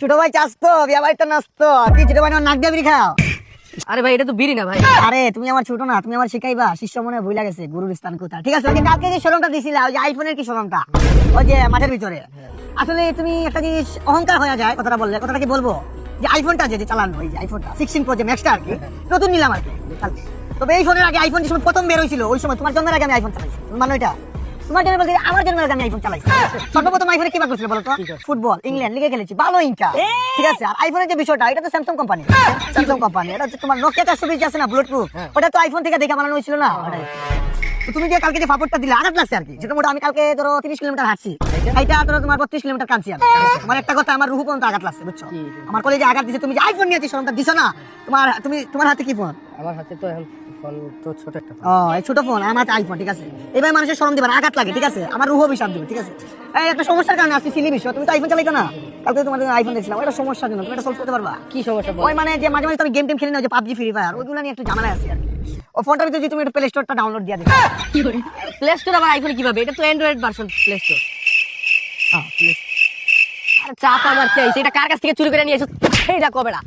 ছোট ভাই চাস তো বিয়া বাড়িতে নাচতো কি ছোট ভাই নাক দিয়ে বিড়ি খাও? আরে ভাই এটা তো বিড়ি না ভাই। আরে তুমি আমার ছোট না, তুমি আমার শিখাইবা শিষ্য মনে ভুলে গেছে গুরুর স্থান কোথায়। ঠিক আছে, ওই যে কালকে যে শোরুমটা দিছিলা, ওই যে আইফোনের কি শোরুমটা, ওই যে মাঠের ভিতরে। আসলে তুমি একটা জিনিস অহংকার হয়ে যায় কথাটা বললে, কথাটা কি বলবো যে আইফোনটা যে চালানো, ওই যে আইফোনটা 16 প্রো যে ম্যাক্সটা আর কি নতুন নিলাম আর কি কালকে। তবে এই ফোনের আগে আইফোন যে সময় প্রথম বের হয়েছিল, ওই সময় তোমার জন্মের আগে আমি আইফোন চালাইছি। তুমি মানো এটা? তোমার জন্য বলতে আমার জন্মের আগে আমি আইফোন চালাইছি। সর্বপ্রথম আইফোনে কি বার করছিল বলো তো? ফুটবল, ইংল্যান্ড লিগে খেলেছি, ভালো ইনকা। ঠিক আছে, আর আইফোনের যে বিষয়টা, এটা তো স্যামসাং কোম্পানি, স্যামসাং কোম্পানি। এটা হচ্ছে তোমার নোকিয়া 420 আছে না, ব্লুটুথ, ওটা তো আইফোন থেকে দেখে বানানো হয়েছিল না। তো তুমি যে কালকে যে ফাপড়টা দিলে আঘাত লাগছে আর কি, যেটা মোটা আমি কালকে ধরো 30 কিলোমিটার হাঁটছি, এইটা ধরো তোমার 32 কিলোমিটার কাঁদছি আমি। তোমার একটা কথা আমার রুহু পর্যন্ত আঘাত লাগছে, বুঝছো? আমার কলেজে আঘাত দিছে। তুমি যে আইফোন নিয়েছি শোরুমটা দিছো না, তোমার হাতে কি ফোন? আমার হাতে তো এখন ফোন তো ছোট একটা ফোন। এই ছোট ফোন, আমার হাতে আইফোন। ঠিক আছে, এবার মানুষের শরম দিবে না, আঘাত লাগে। ঠিক আছে, আমার রুহ অভিশাপ দিবে। ঠিক আছে, এই একটা সমস্যার কারণে আসছে সিলি বিষয়। তুমি তো আইফোন চালাইতো না, কালকে তোমার আইফোন দেখছিলাম, এটা সমস্যার জন্য। তুমি এটা সলভ করতে পারবা? কি সমস্যা বল? ওই মানে যে মাঝে মাঝে তুমি গেম টেম খেলি না, ওই যে পাবজি ফ্রি ফায়ার, ওইগুলো নিয়ে একটু ঝামেলা আছে আর কি। ও ফোনটার ভিতরে যদি তুমি একটু প্লে স্টোরটা ডাউনলোড দিয়ে দিবে। প্লে স্টোর আবার আইফোনে কিভাবে? এটা তো অ্যান্ড্রয়েড ভার্সন প্লে স্টোর। আরে চাপ আমার কি হইছে? এটা কার কাছ থেকে চুরি করে নিয়ে এসেছো? এইটা কবেড়া